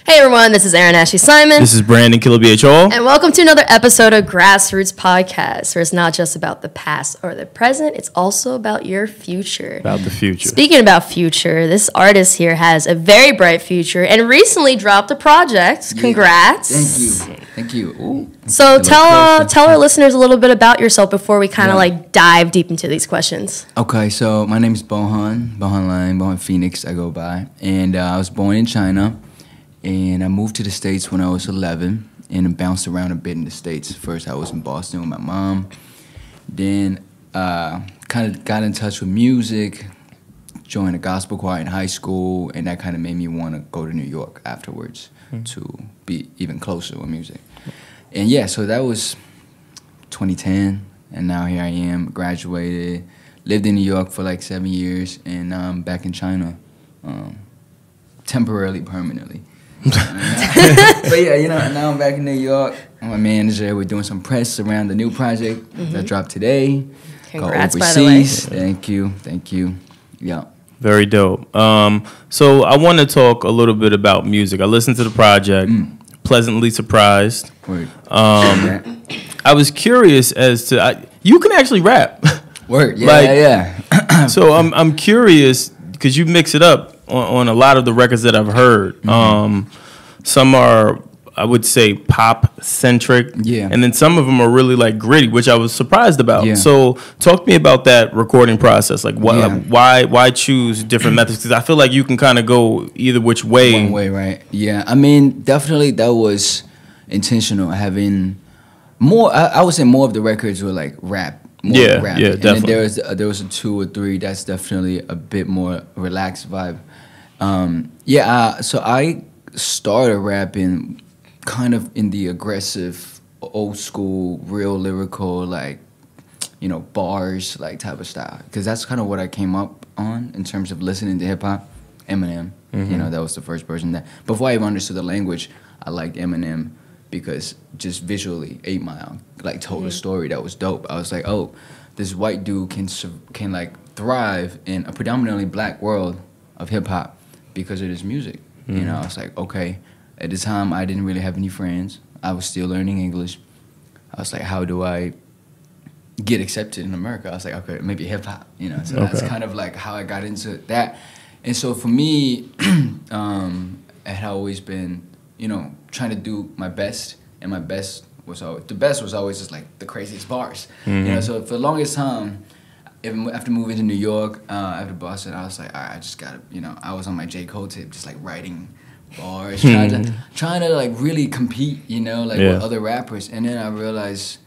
Hey everyone, this is Erin Ashley Simon. This is Brandon Killabh. And welcome to another episode of Grassroots Podcast, where it's not just about the past or the present, it's also about your future. About the future. Speaking about future, this artist here has a very bright future and recently dropped a project. Congrats. Thank you. Ooh. So tell our listeners a little bit about yourself before we kind of like dive deep into these questions. Okay, so my name is Bohan Phoenix, I go by. And I was born in China. And I moved to the States when I was 11 and bounced around a bit in the States. First, I was in Boston with my mom. Then kind of got in touch with music, joined a gospel choir in high school, and that kind of made me want to go to New York afterwards to be even closer with music. And yeah, so that was 2010, and now here I am, graduated, lived in New York for like 7 years, and now I'm back in China, temporarily, permanently. But yeah, you know, now I'm back in New York. I'm a manager. We're doing some press around the new project that dropped today. Congrats, by the way. Thank you. Yeah. Very dope. So I want to talk a little bit about music. I listened to the project, pleasantly surprised. Word. I was curious as to you can actually rap. Word. Yeah, like, yeah. So I'm curious because you mix it up on a lot of the records that I've heard. Some are, I would say, pop centric, and then some of them are really like gritty, which I was surprised about. Yeah. So talk to me about that recording process. Like, why choose different methods? Because I feel like you can kind of go either which way. One way, right? Yeah, I mean, definitely that was intentional. Having more, I would say, more of the records were like rap. Yeah, rap. Yeah, definitely. And then there was a 2 or 3 that's definitely a bit more relaxed vibe. So I started rapping kind of in the aggressive, old school, real lyrical, like, you know, bars, like type of style. Because that's kind of what I came up on in terms of listening to hip hop. Eminem, you know, that was the first person that. Before I even understood the language, I liked Eminem because just visually, 8 Mile, like, told a story that was dope. I was like, oh, this white dude can like thrive in a predominantly black world of hip hop because of his music. You know, I was like, okay. At the time, I didn't really have any friends. I was still learning English. I was like, how do I get accepted in America? I was like, okay, maybe hip hop. You know, so that's kind of like how I got into that. And so for me, it had always been, you know, trying to do my best, and my best was always just like the craziest bars. You know, so for the longest time, after moving to New York, after Boston, I was like, all right, I just gotta, you know, I was on my J. Cole tip, just like writing bars, trying to like really compete, you know, like with other rappers. And then I realized,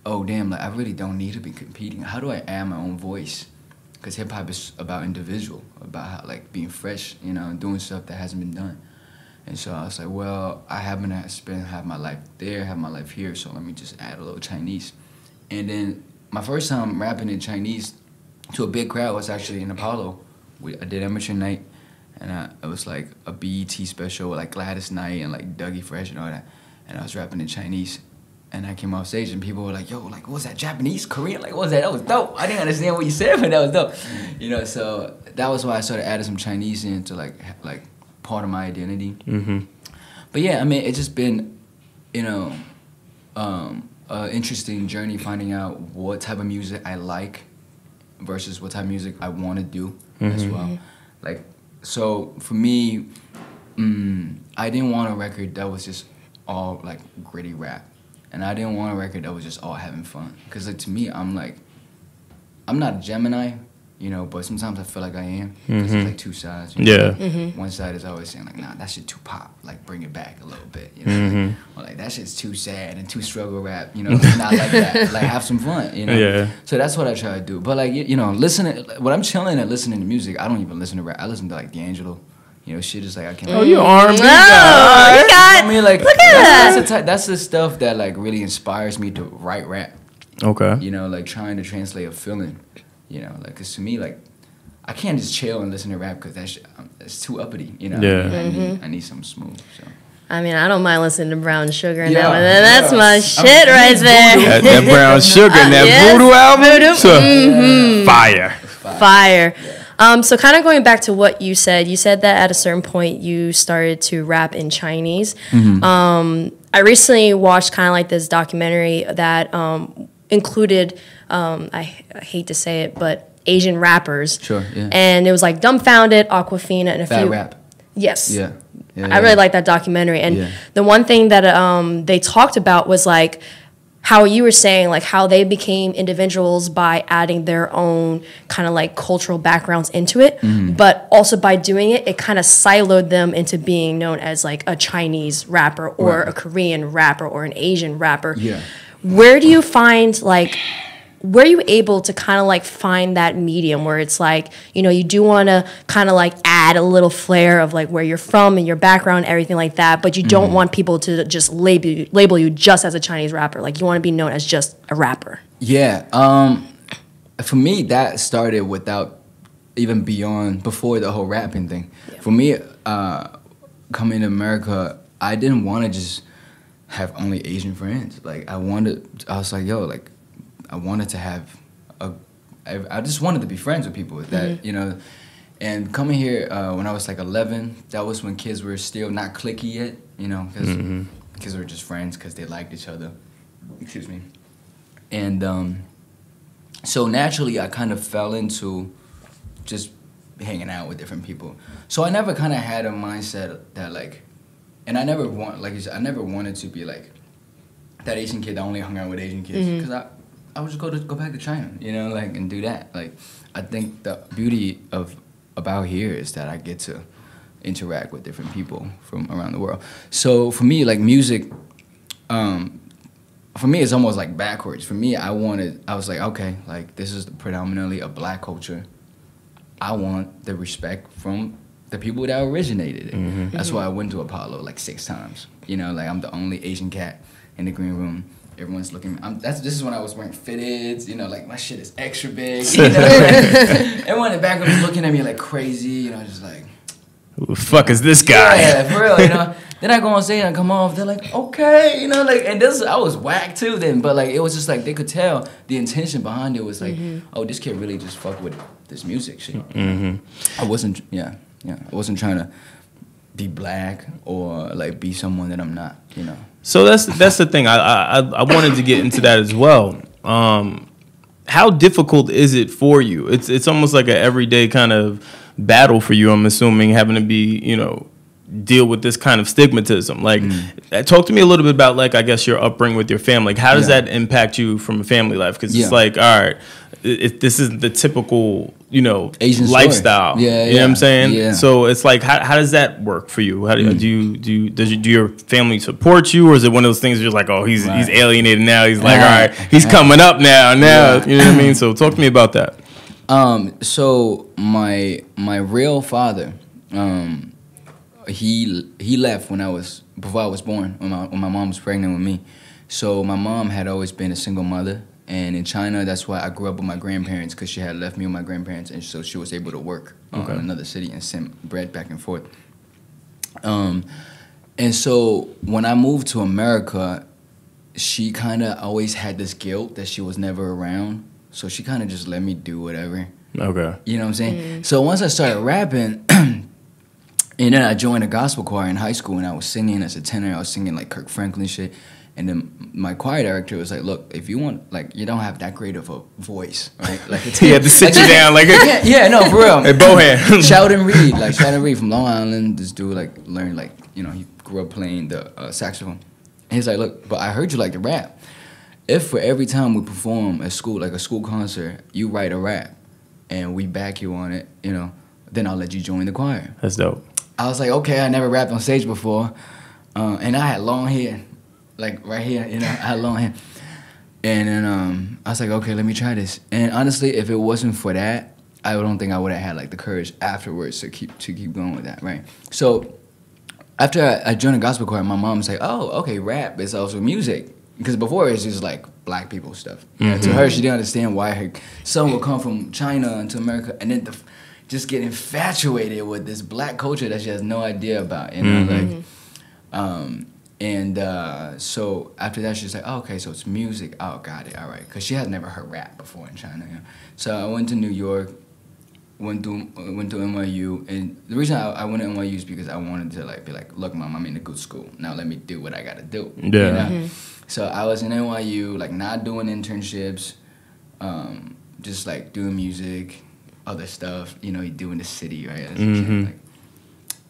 oh damn, like I really don't need to be competing. How do I add my own voice? Because hip hop is about individual, about how, like, being fresh, you know, and doing stuff that hasn't been done. And so I was like, well, I haven't spent half my life there, half my life here, so let me just add a little Chinese. And then my first time rapping in Chinese to a big crowd was actually in Apollo. I did Amateur Night, and it was like a BET special with like Gladys Knight and like Dougie Fresh and all that. And I was rapping in Chinese, and I came off stage and people were like, yo, like, what was that, Japanese, Korean? Like, what was that? That was dope. I didn't understand what you said, but that was dope. You know, so that was why I started adding some Chinese into like part of my identity. But yeah, I mean, it's just been, you know, interesting journey finding out what type of music I like versus what type of music I want to do as well. Like, so for me, I didn't want a record that was just all like gritty rap, and I didn't want a record that was just all having fun. Because like, to me, I'm not a Gemini, you know, but sometimes I feel like I am. Because it's like two sides. You know? One side is always saying like, nah, that shit too pop, like bring it back a little bit, you know. Or like, that shit's too sad and too struggle rap, you know. Not like that. Like, have some fun, you know. So that's what I try to do. But like, you know, when I'm chilling and listening to music, I don't even listen to rap. I listen to like D'Angelo. You know, shit is like I can't. Oh, you R&B guy. I Right? mean, like, look at that. That's the stuff that like really inspires me to write rap. Okay. You know, like trying to translate a feeling. You know, like, cause to me, like, I can't just chill and listen to rap because that's too uppity. You know. Yeah. I need something smooth. So. I mean, I don't mind listening to Brown Sugar and that one. That's my shit right there. That Brown Sugar and that Voodoo album. Fire. Fire. So kind of going back to what you said that at a certain point you started to rap in Chinese. I recently watched kind of like this documentary that included, I hate to say it, but Asian rappers. Sure, yeah. And it was like Dumbfounded, Aquafina, and a Bad few. rap. Yes. Yeah. I really like that documentary. And the one thing that they talked about was like how you were saying, like how they became individuals by adding their own kind of like cultural backgrounds into it. But also by doing it, it kind of siloed them into being known as like a Chinese rapper or a Korean rapper or an Asian rapper. Yeah. Where do you find like, were you able to kind of like find that medium where it's like, you know, you do want to kind of like add a little flair of like where you're from and your background, everything like that, but you don't want people to just label you just as a Chinese rapper. Like you want to be known as just a rapper. Yeah. For me, that started without even before the whole rapping thing. Yeah. For me, coming to America, I didn't want to just have only Asian friends. Like I was like, yo, like, I wanted to have I just wanted to be friends with people that, you know, and coming here when I was like 11, that was when kids were still not cliquey yet, you know, because kids were just friends because they liked each other. Excuse me. And so naturally I kind of fell into just hanging out with different people. So I never kind of had a mindset that like, and I never I never wanted to be like that Asian kid that only hung out with Asian kids because I would just go back to China, you know, like, and do that. Like, I think the beauty about here is that I get to interact with different people from around the world. So for me, like music, for me it's almost like backwards. For me, I was like, okay, like this is predominantly a black culture. I want the respect from the people that originated it. That's why I went to Apollo like 6 times. You know, like I'm the only Asian cat in the green room. Everyone's looking. This is when I was wearing fitteds. You know, like my shit is extra big. You know? Everyone in the background was looking at me like crazy. You know, just like, who the fuck is this guy? Yeah, for real. You know. Then I go on stage and come off. They're like, okay, you know, like, and I was whack too then, but like it was just like they could tell the intention behind it was like, oh, this kid really just fuck with this music shit. I wasn't, I wasn't trying to be black or like be someone that I'm not, you know. So that's the thing. I wanted to get into that as well. How difficult is it for you? It's almost like an everyday kind of battle for you. I'm assuming having to be, you know, deal with this kind of stigmatism. Like, talk to me a little bit about like I guess your upbringing with your family. Like, how does that impact you from a family life? Because it's like, all right, this isn't the typical, you know, Asian lifestyle. Story. Yeah, you know what I'm saying? Yeah. So it's like, how does that work for you? How do do your family support you, or is it one of those things you're like, oh, he's alienated now? He's like, all right, he's coming up now. You know what I mean? So talk to me about that. So my real father, he left before I was born, when my mom was pregnant with me. So my mom had always been a single mother. And in China, that's why I grew up with my grandparents, because she had left me with my grandparents, and so she was able to work in another city and send bread back and forth. And so when I moved to America, she kind of always had this guilt that she was never around. So she kind of just let me do whatever. Okay. You know what I'm saying? So once I started rapping, and then I joined a gospel choir in high school, and I was singing as a tenor. I was singing like Kirk Franklin shit. And then my choir director was like, look, if you want, like, you don't have that great of a voice, right? Like, he had to sit you down, like, no, for real. Hey, Bohan. Shout and Reed from Long Island. This dude, like, learned, like, you know, he grew up playing the saxophone. And he's like, look, but I heard you like to rap. If for every time we perform at school, like a school concert, you write a rap, and we back you on it, you know, then I'll let you join the choir. That's dope. I was like, okay, I never rapped on stage before, and I had long hair. Like right here, you know, I had long hair. And then I was like, okay, let me try this. And honestly, if it wasn't for that, I don't think I would have had like the courage afterwards to keep going with that, right? So after I joined a gospel choir, my mom was like, oh, okay, rap is also music. Because before it was just like black people stuff. To her, she didn't understand why her son would come from China into America and then just get infatuated with this black culture that she has no idea about, you know, like. And so after that, she's like, oh, okay, so it's music. Oh, got it, all right. Because she had never heard rap before in China. You know? So I went to New York, went to NYU, and the reason I went to NYU is because I wanted to like be like, look, mom, I'm in a good school. Now let me do what I gotta do. Yeah. You know? So I was in NYU, like not doing internships, just like doing music, other stuff. You know, you do in the city, right? As a kid, like.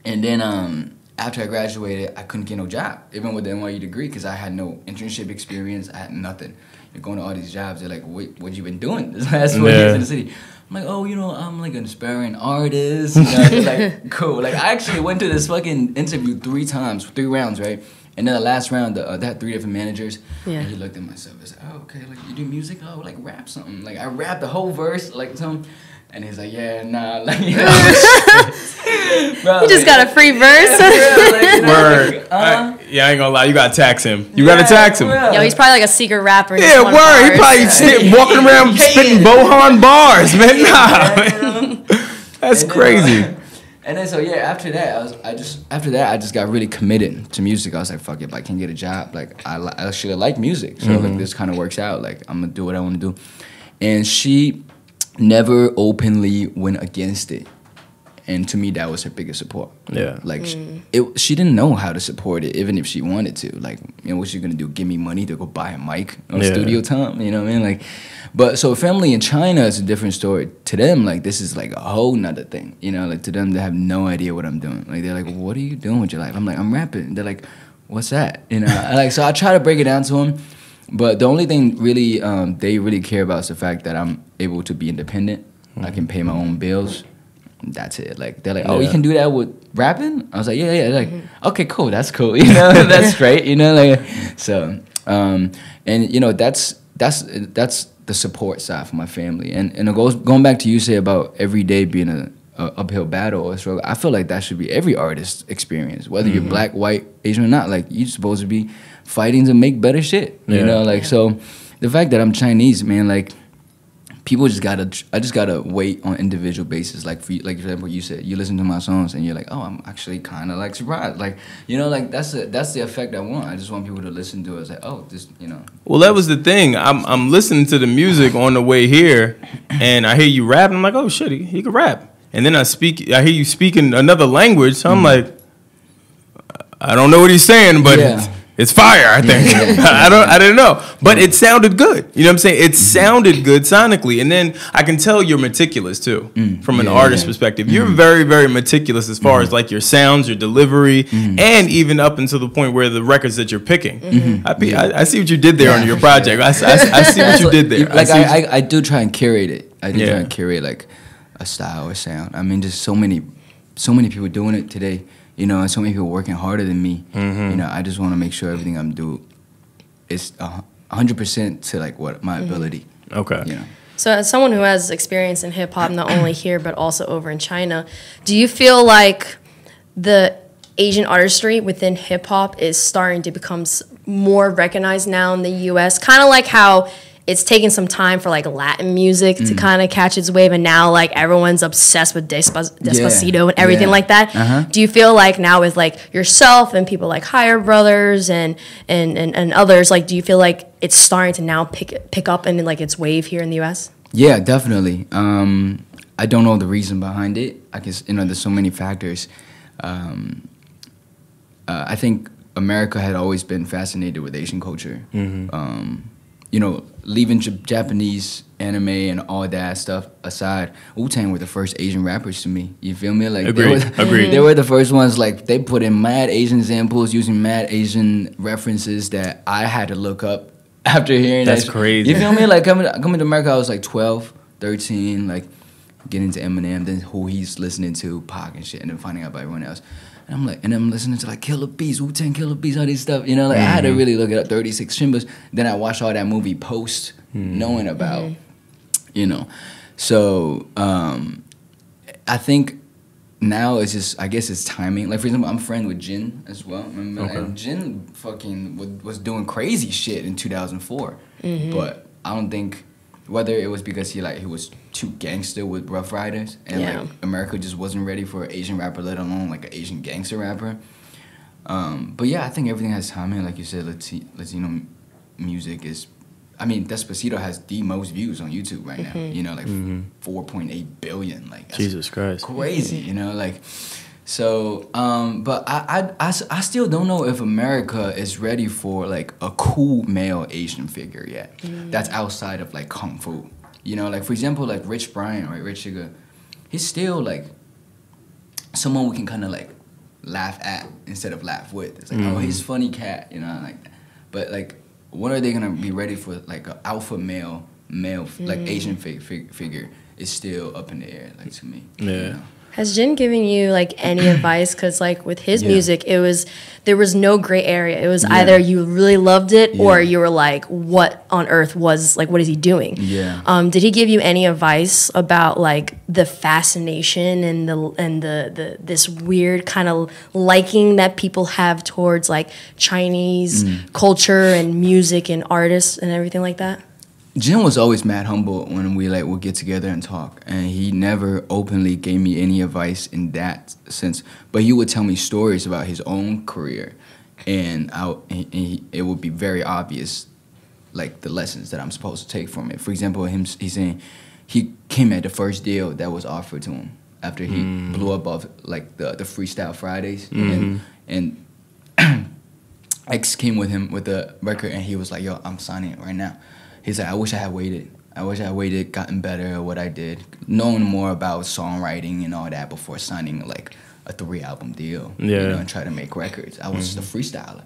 And then after I graduated, I couldn't get no job, even with the NYU degree, because I had no internship experience. I had nothing. You're going to all these jobs. They're like, what you been doing this last 4 years in the city? I'm like, oh, you know, I'm like an aspiring artist. You know, they're like, cool. Like, I actually went to this fucking interview 3 times, 3 rounds, right? And then the last round, they had 3 different managers. Yeah. And he looked at myself and said, oh, okay, like, you do music? Oh, like, rap something. Like, I rapped the whole verse, like, something. And he's like, yeah, nah, like, you know. Bro, you just got a free verse. Word. I ain't gonna lie, you gotta tax him. You gotta tax him. Yo, he's probably like a secret rapper. Yeah, word. He probably walking around spitting Bohan bars, man. Nah, man. That's crazy. And then so after that, I just got really committed to music. I was like, fuck it, if I can get a job, like I actually like music, so like this kind of works out. Like I'm gonna do what I want to do, and she never openly went against it. And to me, that was her biggest support. Yeah. Like, she didn't know how to support it, even if she wanted to. Like, you know, what's she going to do? Give me money to go buy a mic on studio time? You know what I mean? Like, but so family in China is a different story. To them, like, this is like a whole nother thing. You know, like, to them, they have no idea what I'm doing. Like, they're like, what are you doing with your life? I'm like, I'm rapping. They're like, what's that? You know, like, so I try to break it down to them. But the only thing really they really care about is the fact that I'm able to be independent. I can pay my own bills. That's it. Like, they're like, oh, you can do that with rapping? I was like, yeah. They're like, okay, cool, that's cool. You know, that's great. You know, like, so, and you know, that's the support side for my family. And it goes going back to you say about every day being a uphill battle or struggle. I feel like that should be every artist's experience, whether you're black, white, Asian or not. Like, you're supposed to be fighting to make better shit. You know, like, so the fact that I'm Chinese, man, like, people I just gotta wait on individual basis. Like, for example, you said you listen to my songs and you're like, oh, I'm actually kind of like surprised. Like, you know, like that's the effect I want. I just want people to listen to it. It's like, oh, this, you know. Well, that was the thing. I'm listening to the music on the way here, and I hear you rap, and I'm like, oh shit, he can rap. And then I hear you speaking another language, so I'm like, I don't know what he's saying, but it's fire, I think. I didn't know. But it sounded good. You know what I'm saying? It sounded good sonically. And then I can tell you're meticulous too, from an artist perspective. You're very, very meticulous as far as like your sounds, your delivery, and even up until the point where the records that you're picking. I see what you did there on your project. I see what you did there. Like, I do try and curate it. I do try and curate like a style or sound. I mean, just so many people doing it today. You know, and so many people working harder than me. You know, I just want to make sure everything I'm doing is 100% to like what my ability. Okay. You know. So, as someone who has experience in hip hop, not only here but also over in China, do you feel like the Asian artistry within hip hop is starting to become more recognized now in the U.S.? Kind of like how it's taken some time for like Latin music to kind of catch its wave, and now like everyone's obsessed with Despacito and everything like that. Do you feel like now with like yourself and people like Higher Brothers and others, like do you feel like it's starting to now pick up and like its wave here in the U.S.? Yeah, definitely. I don't know the reason behind it. I guess, you know, there's so many factors. I think America had always been fascinated with Asian culture. You know, leaving Japanese anime and all that stuff aside, Wu-Tang were the first Asian rappers to me. You feel me? Like, Agreed. They were the first ones. Like, they put in mad Asian samples, using mad Asian references that I had to look up after hearing that. That's crazy. You feel me? Like, coming to America, I was like 12, 13, like getting into Eminem, then who he's listening to, Pac and shit, and then finding out about everyone else. And I'm like, and I'm listening to like Killabh, Wu-Tang Killabh, all this stuff. You know, like I had to really look it up, 36 Chimbas. Then I watched all that movie Post, knowing about, you know. So I think now it's just, I guess it's timing. Like, for example, I'm a friend with Jin as well. And Jin fucking was doing crazy shit in 2004. But I don't think, whether it was because he was too gangster with Rough Riders, and like America just wasn't ready for an Asian rapper, let alone like an Asian gangster rapper. But yeah, I think everything has timing. Like you said, Latino music is I mean, Despacito has the most views on YouTube right now. You know, like 4.8 billion. Like, that's Jesus Christ, crazy. You know, like, so. But I still don't know if America is ready for like a cool male Asian figure yet. That's outside of like kung fu. You know, like for example, like Rich Brian, right? Rich Sugar, he's still like someone we can kind of like laugh at instead of laugh with. It's like, oh, he's funny cat, you know, like. But like, when are they gonna be ready for like an alpha male like Asian figure? Is still up in the air, like to me. Yeah. You know? Has Jin given you like any advice? Because like with his music, there was no gray area. It was either you really loved it or you were like, what on earth what is he doing? Yeah. Did he give you any advice about like the fascination and the this weird kind of liking that people have towards like Chinese culture and music and artists and everything like that? Jin was always mad humble when we like would get together and talk, and he never openly gave me any advice in that sense. But he would tell me stories about his own career, and it would be very obvious, like the lessons that I'm supposed to take from it. For example, he's saying he came at the first deal that was offered to him after he blew up off like the Freestyle Fridays, and X came with him with the record, and he was like, "Yo, I'm signing it right now." He's like, I wish I had waited. I wish I had waited, gotten better at what I did, known more about songwriting and all that before signing like a 3-album deal. You know, and try to make records. I was just a freestyler.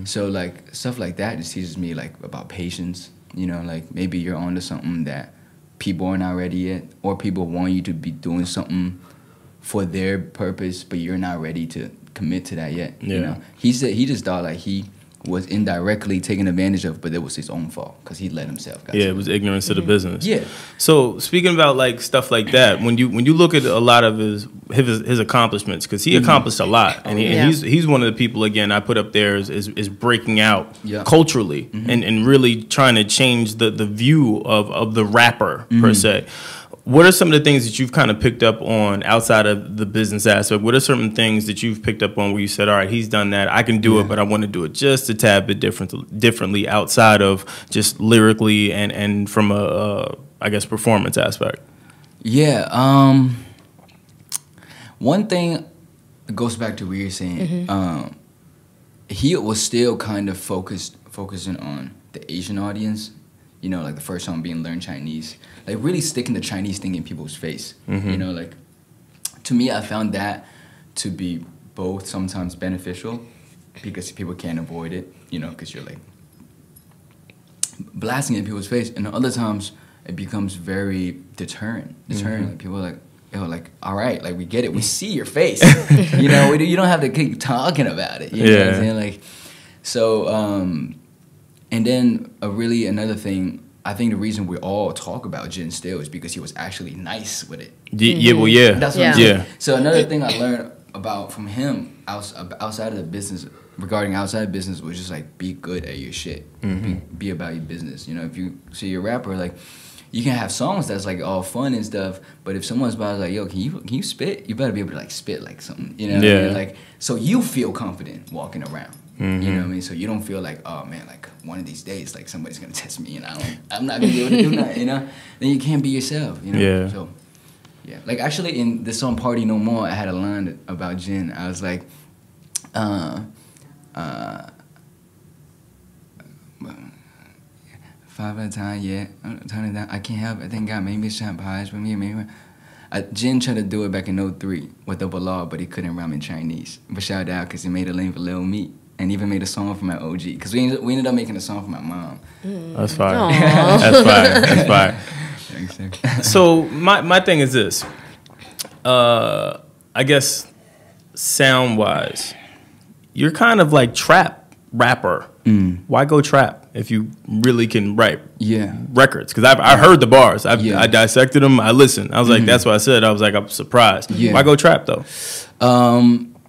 So like stuff like that just teaches me like about patience. You know, like maybe you're onto something that people are not ready yet, or people want you to be doing something for their purpose, but you're not ready to commit to that yet. You know, he said he just thought like he was indirectly taken advantage of, but it was his own fault because he let himself. It was ignorance of the business. Yeah. So speaking about like stuff like that, when you look at a lot of his accomplishments, because he accomplished a lot, and he's one of the people again I put up there is breaking out culturally and really trying to change the view of the rapper per se. What are some of the things that you've kind of picked up on outside of the business aspect? What are certain things that you've picked up on where you said, all right, he's done that, I can do it, but I want to do it just a tad bit differently outside of just lyrically and from a I guess, performance aspect? Yeah. One thing goes back to what you're saying. He was still kind of focusing on the Asian audience. You know, like the first song being Learn Chinese. Like really sticking the Chinese thing in people's face. You know, like to me, I found that to be both sometimes beneficial because people can't avoid it, you know, because you're like blasting it in people's face. And other times it becomes very deterrent. Like people are like, yo, like, all right, like we get it. We see your face. You know, you don't have to keep talking about it. You know what I'm saying? Like, so, and then another thing, I think the reason we all talk about Jin still is because he was actually nice with it. Yeah, well, yeah. That's what I'm saying. So another thing I learned about from him outside of the business, regarding outside business, was just like be good at your shit. Be about your business. You know, if you see you're a rapper, like you can have songs that's like all fun and stuff, but if someone's about to like, yo, can you spit? You better be able to like spit like something. You know what I mean? Like, so you feel confident walking around. You know what I mean? So you don't feel like, oh man, like one of these days, like somebody's gonna test me and I'm not gonna be able to do that, you know? Then you can't be yourself, you know? So yeah. Like actually in the song Party No More, I had a line about Jin. I was like, 5 at a time, yeah. I'm turning down. I can't help it. I think God made me shot pies with me. Jin tried to do it back in 03 with Double Law, but he couldn't rhyme in Chinese. But shout out because he made a lane for Lil Meat. And even made a song for my OG. Because we ended up making a song for my mom. That's fire. That's fire. That's fire. Thanks. So my thing is this. I guess sound-wise, you're kind of like trap rapper. Why go trap if you really can write records? Because I heard the bars. I dissected them. I listened. I was like, that's what I said. I was like, I'm surprised. Why go trap, though?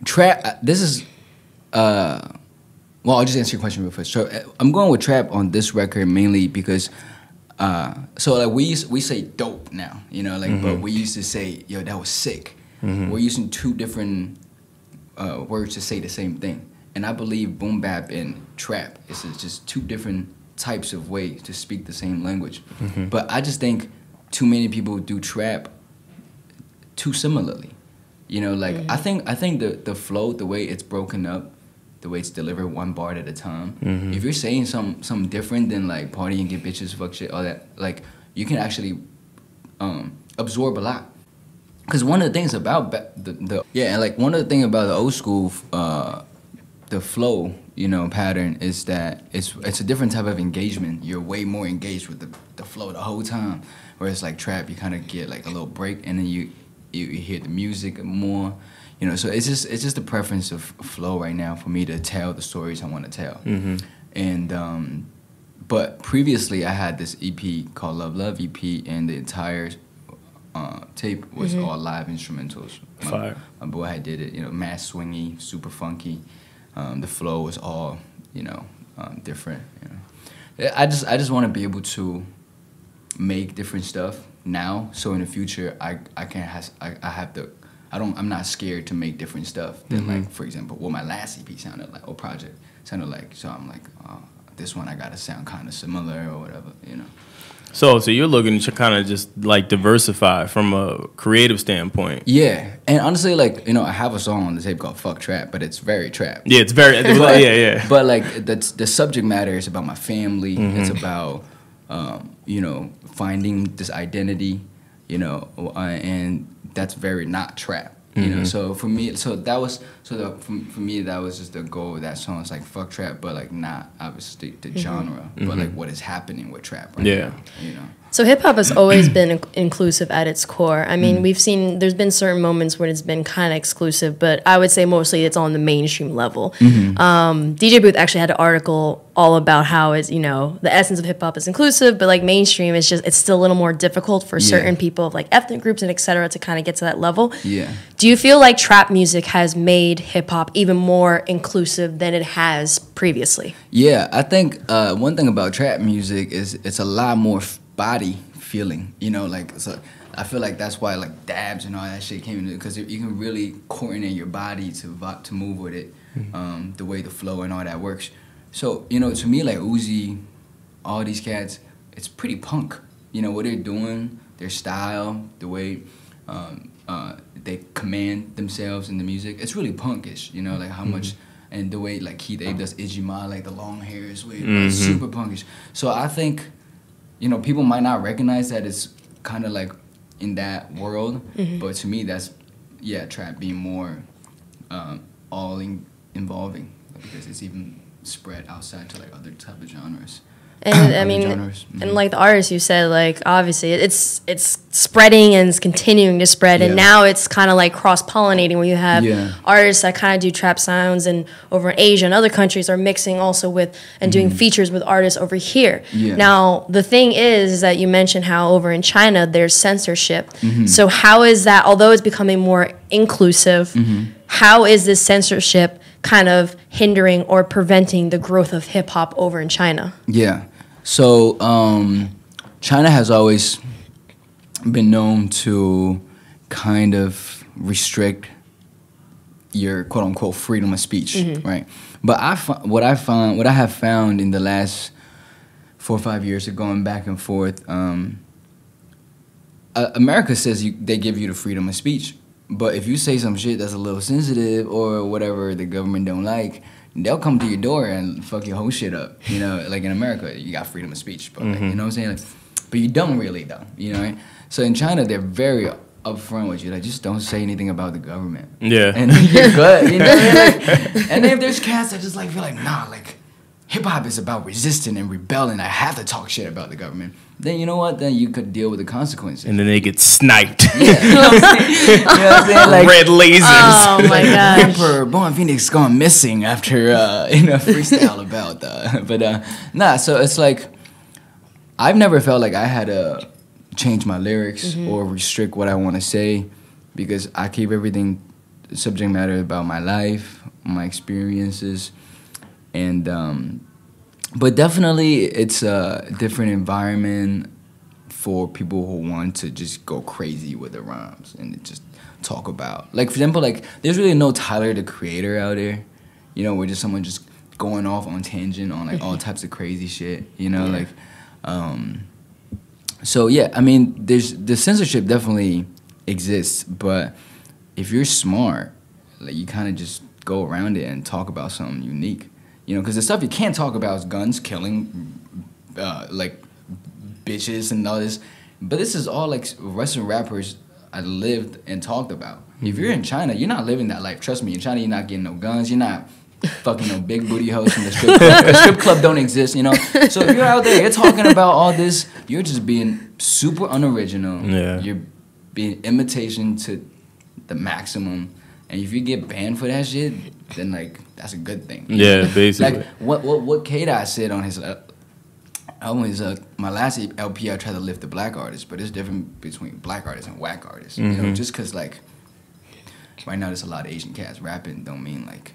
Trap, this is... well, I'll just answer your question real fast. So I'm going with trap on this record mainly because, so like we say dope now, you know, like but we used to say, yo, that was sick. We're using two different words to say the same thing, and I believe boom bap and trap is just two different types of ways to speak the same language. But I just think too many people do trap too similarly. You know, like I think the flow, the way it's broken up, the way it's delivered one bar at a time. If you're saying something different than like party and get bitches, fuck shit, all that, like you can actually absorb a lot. Because one of the things about one of the things about the old school, the flow, you know, pattern is that it's a different type of engagement. You're way more engaged with the flow the whole time. Whereas like trap, you kind of get like a little break, and then you hear the music more. You know, so it's just the preference of flow right now for me to tell the stories I want to tell. And but previously I had this EP called Love Love EP, and the entire tape was all live instrumentals. My boy had did it, you know, mad swingy, super funky. The flow was all, you know, different. You know, I just want to be able to make different stuff now, so in the future I'm not scared to make different stuff than like, for example, what my last EP sounded like, or project sounded like. So I'm like, this one I gotta sound kind of similar or whatever, you know. So you're looking to kind of just like diversify from a creative standpoint. Yeah, and honestly, like, you know, I have a song on the tape called "Fuck Trap," but it's very trap. Yeah, it's very yeah. But like the subject matter is about my family. It's about you know, finding this identity, you know, and that's very not trap. You know, so for me, for me that was just the goal of that song. It's like fuck trap, but like not obviously the genre, but like what is happening with trap right now, you know. So hip hop has always been inclusive at its core. I mean, we've seen there's been certain moments when it's been kind of exclusive, but I would say mostly it's on the mainstream level. DJ Booth actually had an article all about how it's, you know, the essence of hip hop is inclusive, but like mainstream is just, it's still a little more difficult for certain people of like ethnic groups and et cetera to kind of get to that level. Yeah. Do you feel like trap music has made hip hop even more inclusive than it has previously? Yeah, I think one thing about trap music is it's a lot more body feeling, you know, like, so I feel like that's why like dabs and all that shit came into it, because you can really coordinate your body to move with it, the way the flow and all that works. So, you know, to me, like Uzi, all these cats, it's pretty punk. You know, what they're doing, their style, the way they command themselves in the music, it's really punkish, you know, like how much, and the way like Keith A does Ijima, like the long hair is way, super punkish. So I think, you know, people might not recognize that it's kind of like in that world, but to me that's, trap being more all-involving, because it's even spread outside to like other type of genres. And I mean, and like the artists you said, like obviously it's spreading and it's continuing to spread, and now it's kind of like cross-pollinating where you have artists that kind of do trap sounds and over in Asia and other countries are mixing also with and doing features with artists over here. Now the thing is that you mentioned how over in China there's censorship. So how is that, although it's becoming more inclusive, how is this censorship kind of hindering or preventing the growth of hip-hop over in China? Yeah. So China has always been known to kind of restrict your quote-unquote freedom of speech, right? But what I have found in the last 4 or 5 years of going back and forth, America says they give you the freedom of speech, but if you say some shit that's a little sensitive or whatever the government don't like, they'll come to your door and fuck your whole shit up. You know, like in America, you got freedom of speech, but like, you know what I'm saying? Like, but you don't really, though. You know, right? So in China, they're very upfront with you. Like, just don't say anything about the government. Yeah. And you're good. You know what I mean? Like, and then if there's cats that just like feel like, nah, like hip hop is about resisting and rebelling. I have to talk shit about the government. Then you know what? Then you could deal with the consequences. And then they get sniped. Yeah. You know what I'm saying? You know what I'm saying? Like, red lasers. Oh my gosh. Emperor Bohan Phoenix gone missing after in a freestyle about nah. So it's like I've never felt like I had to change my lyrics or restrict what I want to say, because I keep everything subject matter about my life, my experiences, and but definitely it's a different environment for people who want to just go crazy with the rhymes and just talk about, like, for example, like there's really no Tyler the Creator out there, you know, where just someone just going off on tangent on like all types of crazy shit, you know, like so yeah, I mean, the censorship definitely exists, but if you're smart, like you kind of just go around it and talk about something unique, you know, because the stuff you can't talk about is guns, killing, like bitches and all this, but this is all like Western rappers I lived and talked about. If you're in China, you're not living that life. Trust me, in China, you're not getting no guns. You're not fucking no big booty hoes from the strip club. The strip club don't exist, you know? So if you're out there, you're talking about all this, you're just being super unoriginal. Yeah. You're being imitation to the maximum. And if you get banned for that shit, then, like, that's a good thing. Yeah, basically. Like, what Killabh said on his album is, my last LP, I tried to lift the black artists, but it's different between black artists and whack artists. You know, just because, like, right now there's a lot of Asian cats rapping don't mean, like,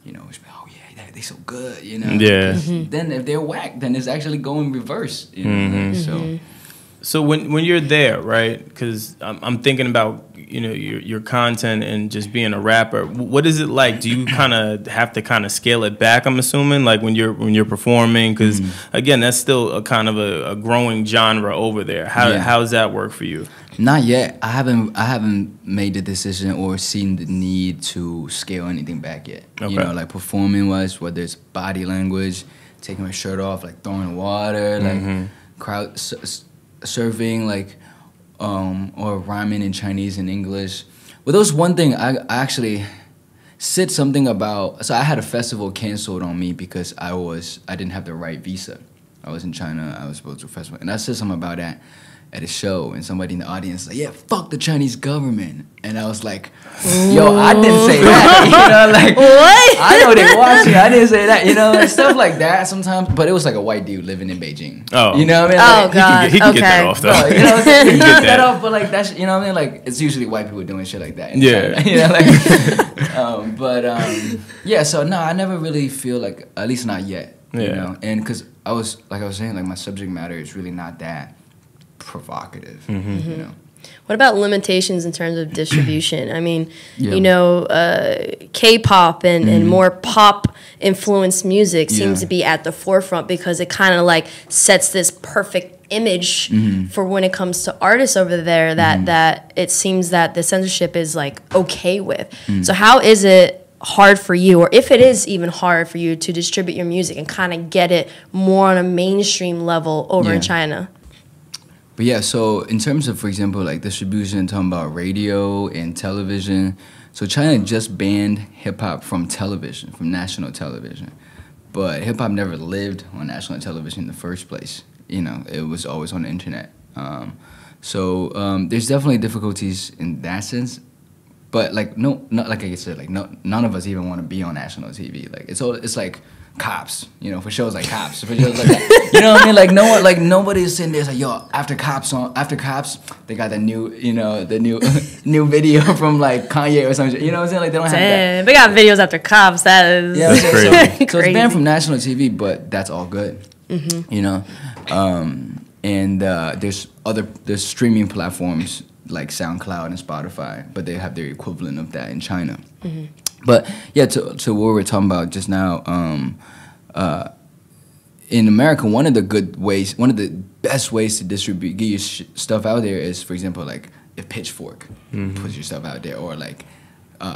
you know, it's, oh yeah, they so good, you know. Yeah. Then if they're whack, then it's actually going reverse. You know? So when you're there, right? Because I'm thinking about, you know, your content and just being a rapper. What is it like? Do you kind of have to kind of scale it back? I'm assuming, like when you're performing, because again, that's still a kind of a growing genre over there. How does that work for you? Not yet. I haven't made the decision or seen the need to scale anything back yet. Okay. You know, like performing wise, whether it's body language, taking my shirt off, like throwing water, like crowd surfing, like or rhyming in Chinese and English. Well, there was one thing I actually said something about. So I had a festival canceled on me because I didn't have the right visa. I was in China. I was supposed to a festival, and I said something about that at a show, and somebody in the audience like, yeah, fuck the Chinese government. And I was like, yo, I didn't say that. You know, like, what? I know they watching. I didn't say that. You know, and stuff like that sometimes. But it was like a white dude living in Beijing. Oh. You know what I mean? Like, oh, God. He can get that off, though. No, you know, he can get that off, but like, that's, you know what I mean? Like, it's usually white people doing shit like that. Yeah. You know, like, yeah, so no, I never really feel like, at least not yet. Yeah. You know, and because I was saying, like, my subject matter is really not that provocative, you know. What about limitations in terms of distribution? I mean, you know, K-pop and more pop influenced music seems to be at the forefront because it kind of like sets this perfect image for when it comes to artists over there that it seems that the censorship is like okay with. So how is it hard for you, or if it is even hard for you, to distribute your music and kind of get it more on a mainstream level over in China? But yeah, so in terms of, for example, like distribution, talking about radio and television, so China just banned hip-hop from television, from national television. But hip-hop never lived on national television in the first place. You know, it was always on the internet. So there's definitely difficulties in that sense. But like, not like I said, like none of us even want to be on national TV. Like it's like Cops, you know, for shows like Cops, for shows like that. You know what I mean? Like no one, like nobody's sitting there. It's like, yo, after Cops, they got the new, you know, the new video from like Kanye or something. You know what I'm saying? Like they don't have that. They got videos after Cops. That is crazy. So it's banned from national TV, but that's all good. You know, and there's streaming platforms like SoundCloud and Spotify, but they have their equivalent of that in China. But yeah, to what we were talking about just now, in America, one of the best ways to distribute, get your stuff out there is, for example, like if Pitchfork puts your stuff out there, or like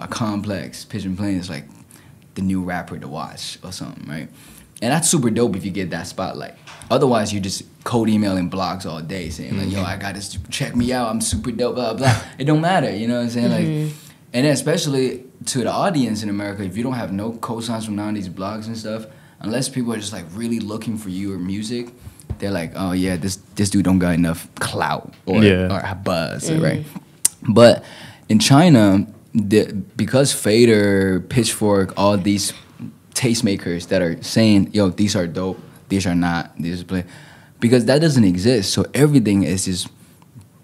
Complex, Pitch and Plain is like the new rapper to watch or something, right? And that's super dope if you get that spotlight. Otherwise, you're just cold emailing blogs all day saying like, yo, I got this, check me out, I'm super dope, blah, blah. It don't matter, you know what I'm saying? Like, and then especially to the audience in America, if you don't have no cosigns from none of these blogs and stuff, unless people are just like really looking for your music, they're like, oh yeah, this dude don't got enough clout or buzz, right? But in China, because Fader, Pitchfork, all these tastemakers that are saying, yo, these are dope, these are not, these are play, because that doesn't exist. So everything is just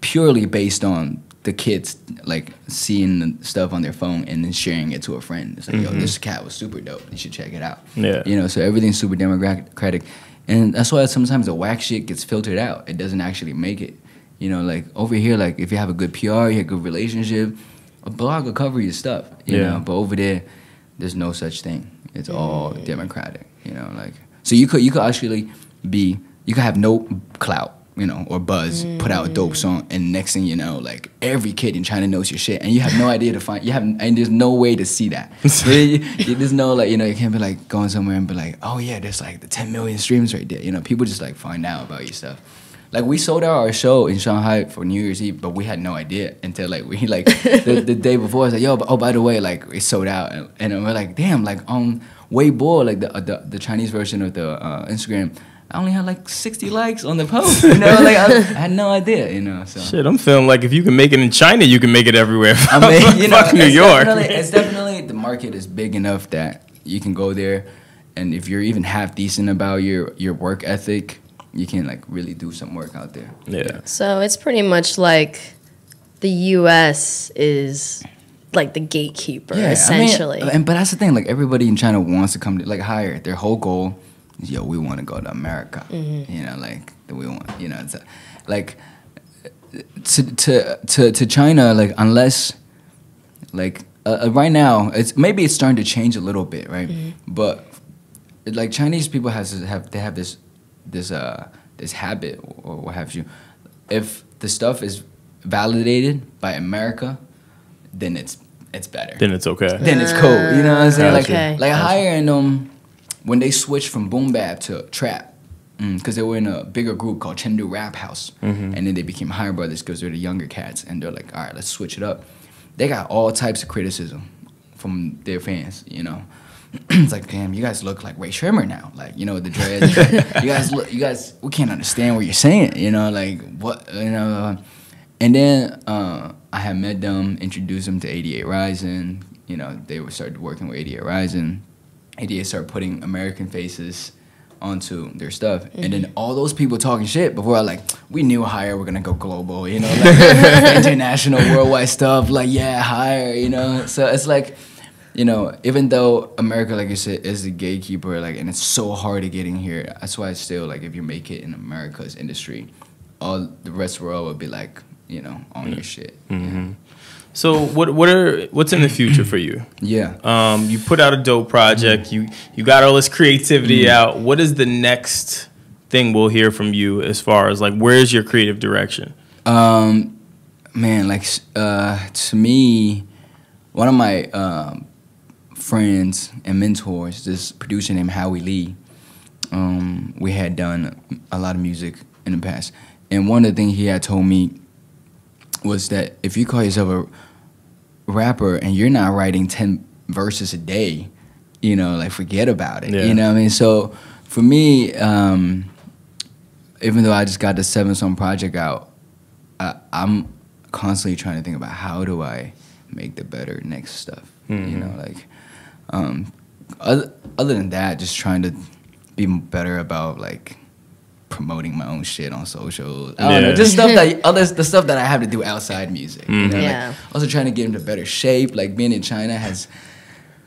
purely based on the kids like seeing the stuff on their phone and then sharing it to a friend. It's like, yo, this cat was super dope, you should check it out. Yeah. You know, so everything's super democratic. And that's why sometimes the whack shit gets filtered out. It doesn't actually make it. You know, like over here, like if you have a good PR, you have a good relationship, a blog will cover your stuff, you know. But over there, there's no such thing. It's all democratic, you know, like, so you could actually you could have no clout, you know, or buzz, put out a dope song, and next thing you know, like, every kid in China knows your shit, and you have no idea and there's no way to see that. There's no, like, you know, you can't be like going somewhere and be like, oh yeah, there's like the 10 million streams right there, you know, people just like find out about your stuff. Like, we sold out our show in Shanghai for New Year's Eve, but we had no idea until, like, we, like, the day before, I was like, yo, oh, by the way, like, it's sold out. And we're like, damn, like, on Weibo, like, the Chinese version of the Instagram, I only had, like, 60 likes on the post, you know? Like, I had no idea, you know, so. Shit, I'm feeling like if you can make it in China, you can make it everywhere. I mean, you know, fuck New York. It's definitely, the market is big enough that you can go there, and if you're even half decent about your work ethic, you can, like, really do some work out there. Yeah. So it's pretty much like the U.S. is like the gatekeeper, essentially. I mean, but that's the thing. Like, everybody in China wants to come to, like, hire. Their whole goal is, yo, we want to go to America. You know, like, we want, you know, it's like, to China, like, unless, like, right now, maybe it's starting to change a little bit, right? But, like, Chinese people have this habit or what have you. If the stuff is validated by America, then it's better. Then it's okay. Then it's cool. You know what I'm saying? Okay. Like hiring when they switched from boom bap to trap, because they were in a bigger group called Chengdu Rap House, and then they became Higher Brothers because they're the younger cats, and they're like, all right, let's switch it up. They got all types of criticism from their fans, you know. It's like, damn, you guys look like Ray Shermer now. Like, you know, the dreads. you guys, we can't understand what you're saying. You know, like, what, you know. And then I had met them, introduced them to 88 Rising. You know, they started working with 88 Rising. 88 started putting American faces onto their stuff. And then all those people talking shit before, like, we knew Higher, we're going to go global, you know, like, international, worldwide stuff. Like, yeah, Higher, you know. So it's like, you know, even though America, like you said, is the gatekeeper, like, and it's so hard to get in here, that's why it's still, like, if you make it in America's industry, all the rest of the world would be like, you know, on your shit. Yeah. So what's in the future for you? Yeah. You put out a dope project. You got all this creativity out. What is the next thing we'll hear from you as far as, like, where's your creative direction? Man, like, to me, one of my friends and mentors, this producer named Howie Lee, we had done a lot of music in the past. And one of the things he had told me was that if you call yourself a rapper and you're not writing 10 verses a day, you know, like, forget about it. Yeah. You know what I mean? So for me, even though I just got the 7-song project out, I'm constantly trying to think about how do I make the better next stuff. You know, like, other than that, just trying to be better about, like, promoting my own shit on socials. I don't know, just stuff the stuff that I have to do outside music. You know, like, also trying to get into better shape. Like, being in China has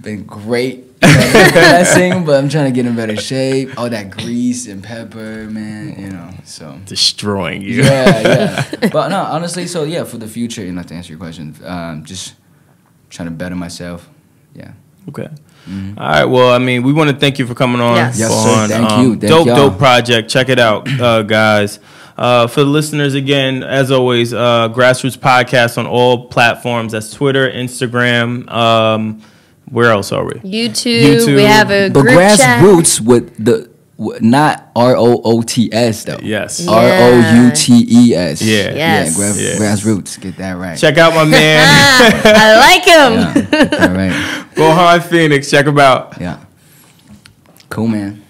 been great, you know, sing, but I'm trying to get in better shape. All that grease and pepper, man, you know. So destroying you. Yeah. But no, honestly, so yeah, for the future, you know, to answer your question, just trying to better myself. Yeah. Okay. All right. Well, I mean, we want to thank you for coming on. Yes, sir. Thank you. Dope project. Check it out, guys. For the listeners, again, as always, Grassroots Podcast on all platforms. That's Twitter, Instagram. Where else are we? YouTube. We have a group Grassroots chat. with the not ROOTS though. Yes. ROUTES. Yeah. Yes. Grassroots. Get that right. Check out my man. I like him. Yeah. All right. Bohan Phoenix. Check him out. Yeah. Cool, man.